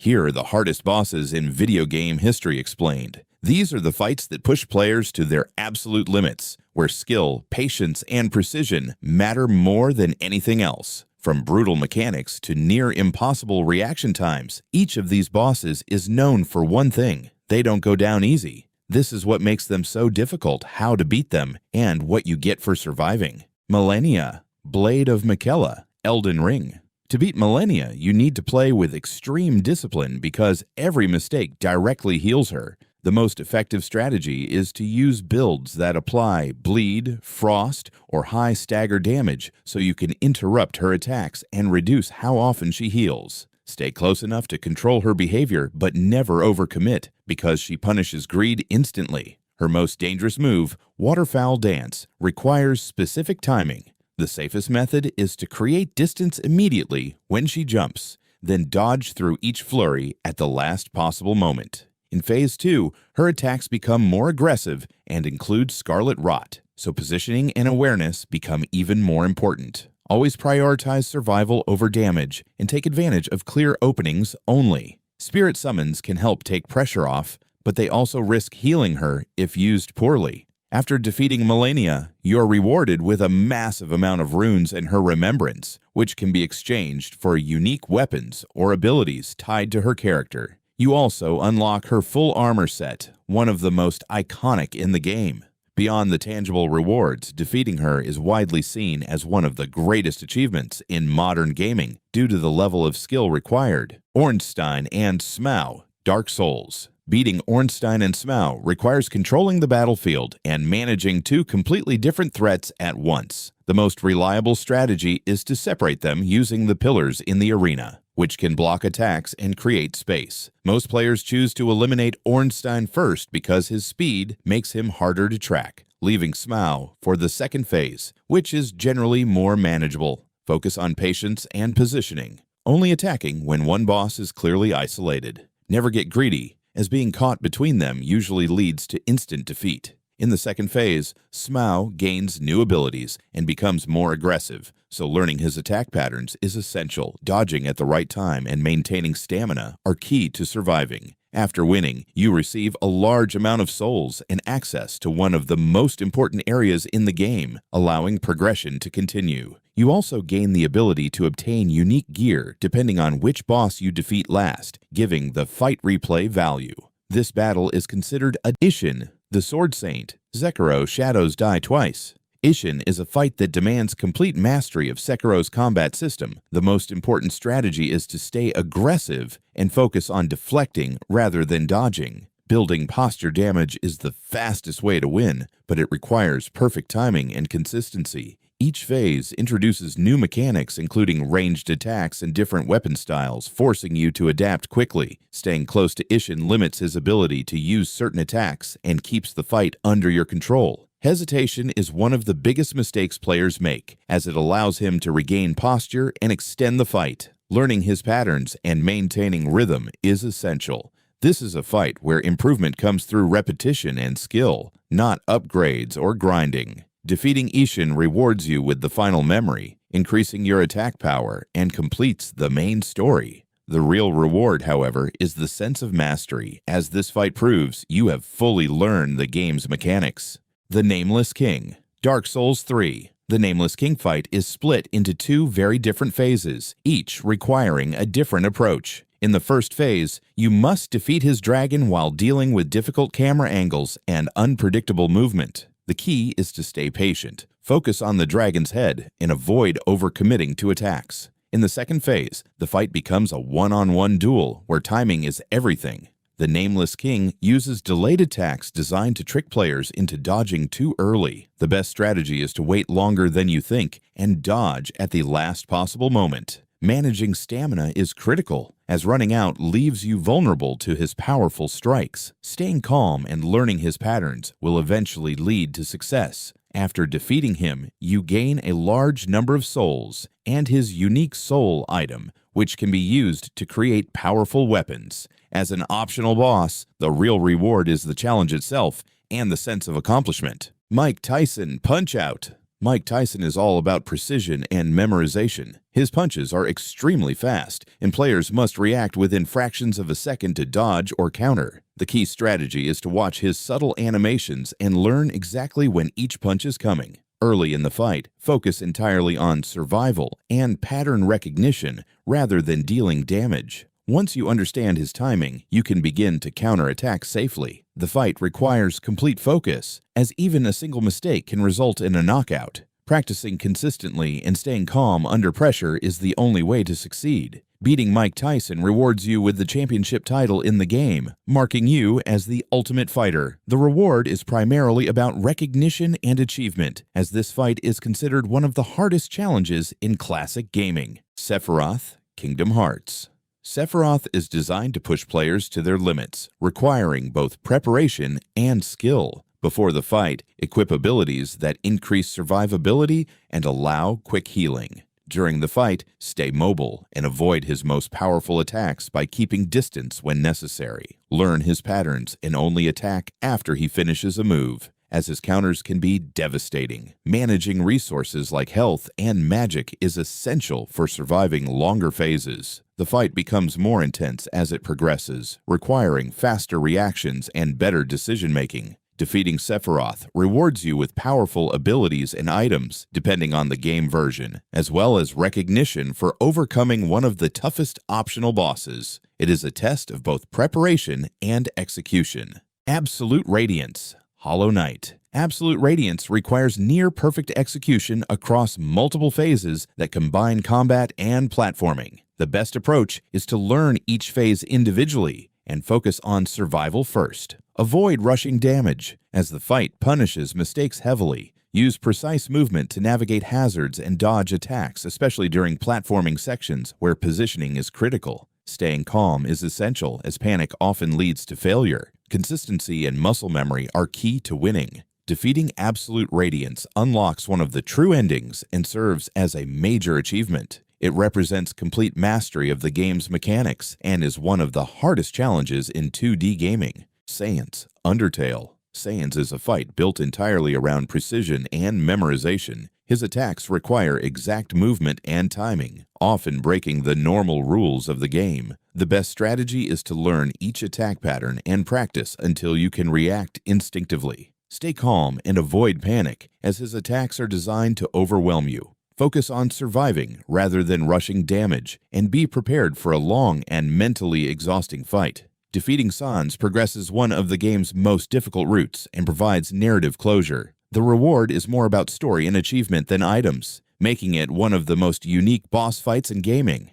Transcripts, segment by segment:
Here are the hardest bosses in video game history explained. These are the fights that push players to their absolute limits, where skill, patience, and precision matter more than anything else. From brutal mechanics to near impossible reaction times, each of these bosses is known for one thing: they don't go down easy. This is what makes them so difficult, how to beat them, and what you get for surviving. Millennia, Blade of Miquella, Elden Ring. To beat Millennia, you need to play with extreme discipline because every mistake directly heals her. The most effective strategy is to use builds that apply bleed, frost, or high stagger damage so you can interrupt her attacks and reduce how often she heals. Stay close enough to control her behavior but never overcommit because she punishes greed instantly. Her most dangerous move, Waterfowl Dance, requires specific timing. The safest method is to create distance immediately when she jumps, then dodge through each flurry at the last possible moment. In Phase 2, her attacks become more aggressive and include Scarlet Rot, so positioning and awareness become even more important. Always prioritize survival over damage and take advantage of clear openings only. Spirit summons can help take pressure off, but they also risk healing her if used poorly. After defeating Millennia, you're rewarded with a massive amount of runes in her remembrance, which can be exchanged for unique weapons or abilities tied to her character. You also unlock her full armor set, one of the most iconic in the game. Beyond the tangible rewards, defeating her is widely seen as one of the greatest achievements in modern gaming due to the level of skill required. Ornstein and Smough, Dark Souls. Beating Ornstein and Smough requires controlling the battlefield and managing two completely different threats at once. The most reliable strategy is to separate them using the pillars in the arena, which can block attacks and create space. Most players choose to eliminate Ornstein first because his speed makes him harder to track, leaving Smough for the second phase, which is generally more manageable. Focus on patience and positioning, only attacking when one boss is clearly isolated. Never get greedy, as being caught between them usually leads to instant defeat. In the second phase, Smough gains new abilities and becomes more aggressive, so learning his attack patterns is essential. Dodging at the right time and maintaining stamina are key to surviving. After winning, you receive a large amount of souls and access to one of the most important areas in the game, allowing progression to continue. You also gain the ability to obtain unique gear depending on which boss you defeat last, giving the fight replay value. This battle is considered a Ishin, the Sword Saint. Sekiro Shadows Die Twice. Ishin is a fight that demands complete mastery of Sekiro's combat system. The most important strategy is to stay aggressive and focus on deflecting rather than dodging. Building posture damage is the fastest way to win, but it requires perfect timing and consistency. Each phase introduces new mechanics including ranged attacks and different weapon styles, forcing you to adapt quickly. Staying close to Ishin limits his ability to use certain attacks and keeps the fight under your control. Hesitation is one of the biggest mistakes players make, as it allows him to regain posture and extend the fight. Learning his patterns and maintaining rhythm is essential. This is a fight where improvement comes through repetition and skill, not upgrades or grinding. Defeating Ishin rewards you with the final memory, increasing your attack power, and completes the main story. The real reward, however, is the sense of mastery. As this fight proves, you have fully learned the game's mechanics. The Nameless King. Dark Souls 3. The Nameless King fight is split into two very different phases, each requiring a different approach. In the first phase, you must defeat his dragon while dealing with difficult camera angles and unpredictable movement. The key is to stay patient, focus on the dragon's head, and avoid overcommitting to attacks. In the second phase, the fight becomes a one-on-one duel where timing is everything. The Nameless King uses delayed attacks designed to trick players into dodging too early. The best strategy is to wait longer than you think and dodge at the last possible moment. Managing stamina is critical, as running out leaves you vulnerable to his powerful strikes. Staying calm and learning his patterns will eventually lead to success. After defeating him, you gain a large number of souls and his unique soul item, which can be used to create powerful weapons. As an optional boss, the real reward is the challenge itself and the sense of accomplishment. Mike Tyson Punch-Out! Mike Tyson is all about precision and memorization. His punches are extremely fast, and players must react within fractions of a second to dodge or counter. The key strategy is to watch his subtle animations and learn exactly when each punch is coming. Early in the fight, focus entirely on survival and pattern recognition rather than dealing damage. Once you understand his timing, you can begin to counterattack safely. The fight requires complete focus, as even a single mistake can result in a knockout. Practicing consistently and staying calm under pressure is the only way to succeed. Beating Mike Tyson rewards you with the championship title in the game, marking you as the ultimate fighter. The reward is primarily about recognition and achievement, as this fight is considered one of the hardest challenges in classic gaming. Sephiroth, Kingdom Hearts. Sephiroth is designed to push players to their limits, requiring both preparation and skill. Before the fight, equip abilities that increase survivability and allow quick healing. During the fight, stay mobile and avoid his most powerful attacks by keeping distance when necessary. Learn his patterns and only attack after he finishes a move, as his counters can be devastating. Managing resources like health and magic is essential for surviving longer phases. The fight becomes more intense as it progresses, requiring faster reactions and better decision-making. Defeating Sephiroth rewards you with powerful abilities and items, depending on the game version, as well as recognition for overcoming one of the toughest optional bosses. It is a test of both preparation and execution. Absolute Radiance. Hollow Knight. Absolute Radiance requires near-perfect execution across multiple phases that combine combat and platforming. The best approach is to learn each phase individually and focus on survival first. Avoid rushing damage, as the fight punishes mistakes heavily. Use precise movement to navigate hazards and dodge attacks, especially during platforming sections where positioning is critical. Staying calm is essential, as panic often leads to failure. Consistency and muscle memory are key to winning. Defeating Absolute Radiance unlocks one of the true endings and serves as a major achievement. It represents complete mastery of the game's mechanics and is one of the hardest challenges in 2D gaming. Saiyans, Undertale. Saiyans is a fight built entirely around precision and memorization. His attacks require exact movement and timing, often breaking the normal rules of the game. The best strategy is to learn each attack pattern and practice until you can react instinctively. Stay calm and avoid panic, as his attacks are designed to overwhelm you. Focus on surviving rather than rushing damage, and be prepared for a long and mentally exhausting fight. Defeating Sans progresses one of the game's most difficult routes and provides narrative closure. The reward is more about story and achievement than items, making it one of the most unique boss fights in gaming.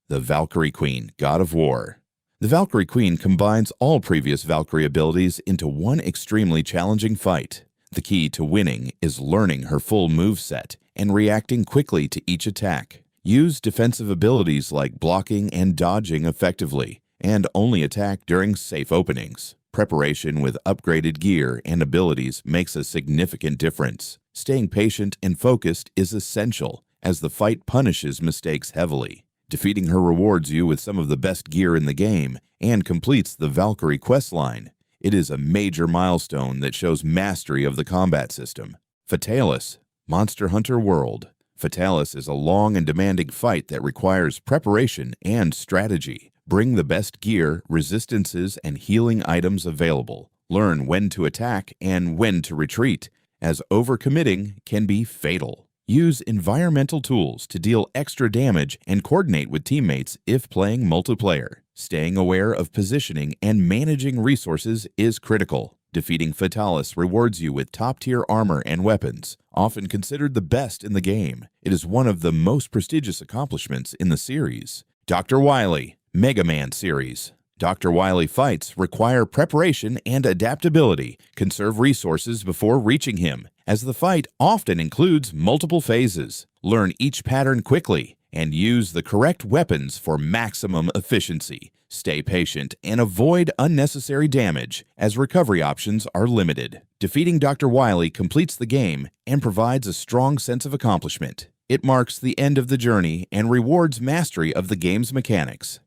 The Valkyrie Queen, God of War. The Valkyrie Queen combines all previous Valkyrie abilities into one extremely challenging fight. The key to winning is learning her full moveset and reacting quickly to each attack. Use defensive abilities like blocking and dodging effectively, and only attack during safe openings. Preparation with upgraded gear and abilities makes a significant difference. Staying patient and focused is essential, as the fight punishes mistakes heavily. Defeating her rewards you with some of the best gear in the game and completes the Valkyrie questline. It is a major milestone that shows mastery of the combat system. Fatalis, Monster Hunter World. Fatalis is a long and demanding fight that requires preparation and strategy. Bring the best gear, resistances, and healing items available. Learn when to attack and when to retreat, as overcommitting can be fatal. Use environmental tools to deal extra damage and coordinate with teammates if playing multiplayer. Staying aware of positioning and managing resources is critical. Defeating Fatalis rewards you with top-tier armor and weapons, often considered the best in the game. It is one of the most prestigious accomplishments in the series. Dr. Wily, Mega Man series. Dr. Wily fights require preparation and adaptability. Conserve resources before reaching him, as the fight often includes multiple phases. Learn each pattern quickly and use the correct weapons for maximum efficiency. Stay patient and avoid unnecessary damage, as recovery options are limited. Defeating Dr. Wily completes the game and provides a strong sense of accomplishment. It marks the end of the journey and rewards mastery of the game's mechanics.